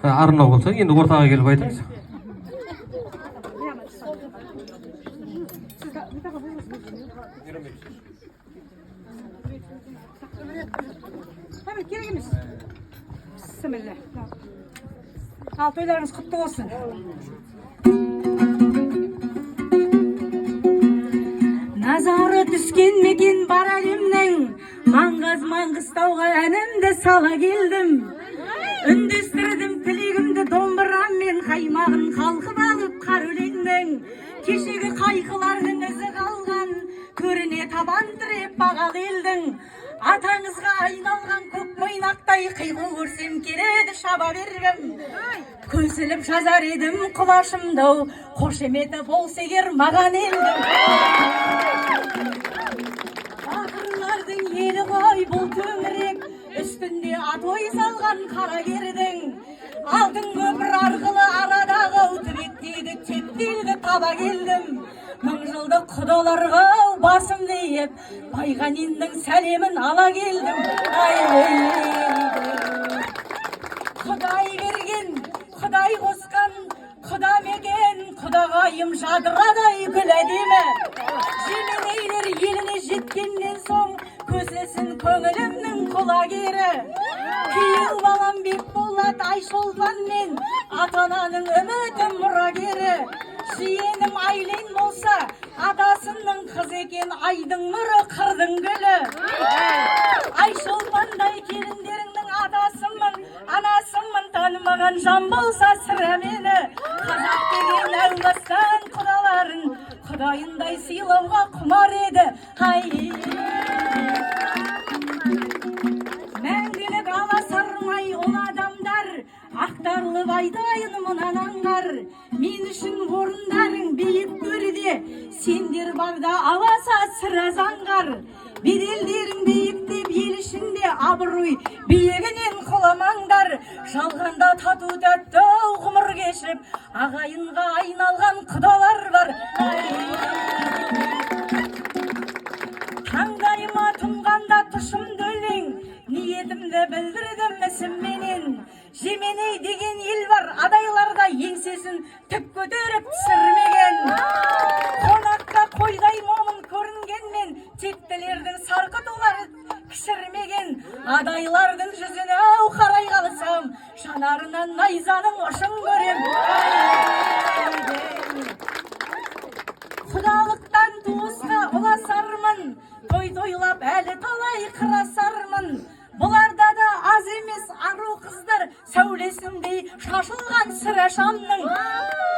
арнау болса, енді ортаға келіп айтыңыз. Керек емес. Bismillah. Al toylarınız kutlu olsun. Nazarı düşken mekin бар әлемнің, Маңғыстауға әнімді сала келдім. Үндестірдім тілегімді домбыраммен, қаймағын қалқып алып қар өлеңнің. Кешегі қайқылардың ізі қалған, көріне табан тіреп бағал елдің. Атаңызға айналған көк мойнақтай қиқу көрсем келеді шаба бергім. Көсіліп жазар едім құлашымдау, қошеметі болса егер маған елдің. Ақырлардың елі ғой бұл төңірек, үстінде атой салған қара кердің. Алтын көпір арқылы арадағы түбектегі тектелді таба келдім. Мың жылдық құдаларға басымды иіп, Байғаниннің сәлемін ала келдім. Құдай берген, Құдай қосқан, Құда мекен, Құдағайым жадырадай гүл әдемі. Жеменейлер еліне жеткеннен соң, көсесін көңілімнің құлагері. Күйеу балам бек болады Айшолпанмен, ата-ананың үміті мұрагері. Жиенім Айлен болса, атасының қыз екен, айдың нұры қырдың гүлі. Айшолпандай келіндеріңнің атасымын, анасымын, танымаған жан болса сірә мені. Қазақ деген әумастан құдаларын, құдайындай сыйлауға құмар еді. Мәңгілік аласармай ол адамдар, ақтарылып айтайын мұнан аңғар. Мен үшін орындарың биік төрде, сендер барда аласа сірә заңғар. Беделдерің биіктеп ел ішінде абырой биігінен құламаңдар. Жалғанда тату тәтті ғұмыр кешіп, ағайынға айналған құдалар бар. Таңдайыма тұнғанда тұшымды өлең, ниетімді білдірдім ісімменен. Жеменей деген ел бар, адайларда еңсесін тік көтеріп түсірмеген. Қонаққа қойдай момын көрінгенмен, тектілердің сарқытулары кішірмеген. Адайлардың жүзіне ау қарай қалсам, жанарынан найзаның ұшын көрем. Құдалықтан туысқа ұласармын, той-тойлап әлі талай қырасармын. Бұларда да аз емес ару қыздар, сәулесіндей шашылған сірә шамның.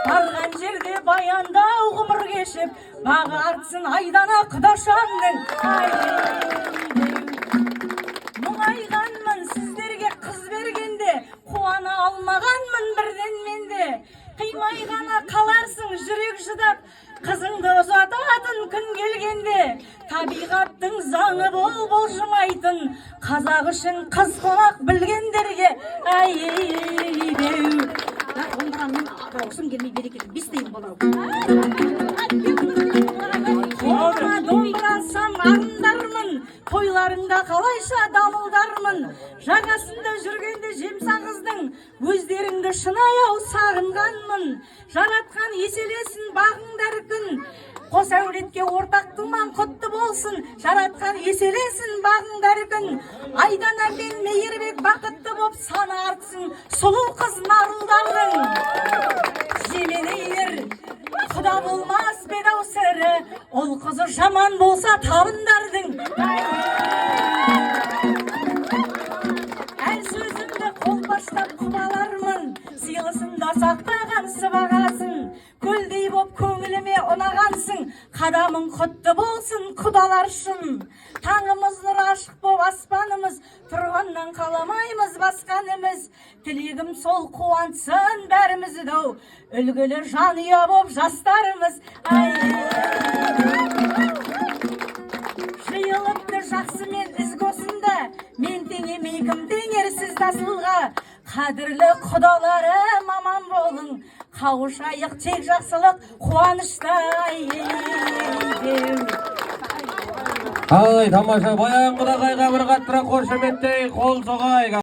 Барған жерде баяндау ғұмыр кешіп, бағы артсын айдана құдашамның. Мұңайғанмын сіздерге қыз бергенде, қуана алмағанмын бірден менде. Қимай ғана қаларсың жүрек жыдап, қызыңды ұзататын күн келгенде. Табиғаттың заңы болжымайтын, қазақ үшін қыз қонақ білгендерге. Ондығанмен дауысым келмей берекелі бестейін болау. Қолыма домбырасам арындармын, тойларыңда қалайша дамылдармын. Жағасында жүргенде жемсағыздың, өздеріңді шынаяу сағынғанмын. Жаратқан еселесін бағыңдар күн, қос әулетке ортақ туман құтты болсын. Жаратқан еселесін бағыңдар күн, Айдана мен Мейірбек бақытты боп саны артсын сұлу қыз нарылдардың. Жеменейлер құда болмас бедау сірі, ол қызы жаман болса табындардың. Әл сөзімді қолпаштап құбалармын, сыйлысында сақтаған сыбағасын. Көлдей боп көңіліме ұнағансың, қадамың құтты болсын құдалар үшін. Таңымыз нұр ашық боп аспанымыз, тұрғаннан қаламаймыз басқанымыз. Тілегім сол қуантсын бәрімізді дау, үлгілі жанұя боп жастарымыз. Жиылыпты жақсымен ізгі осында, мен теңемей кім теңерсіз асылға. Қадірлі құдаларым аман болың, қауышайық тек жақсылық қуанышта. Тамаша, баян құдағайға бір қаттырақ қошеметтей қол соғайық.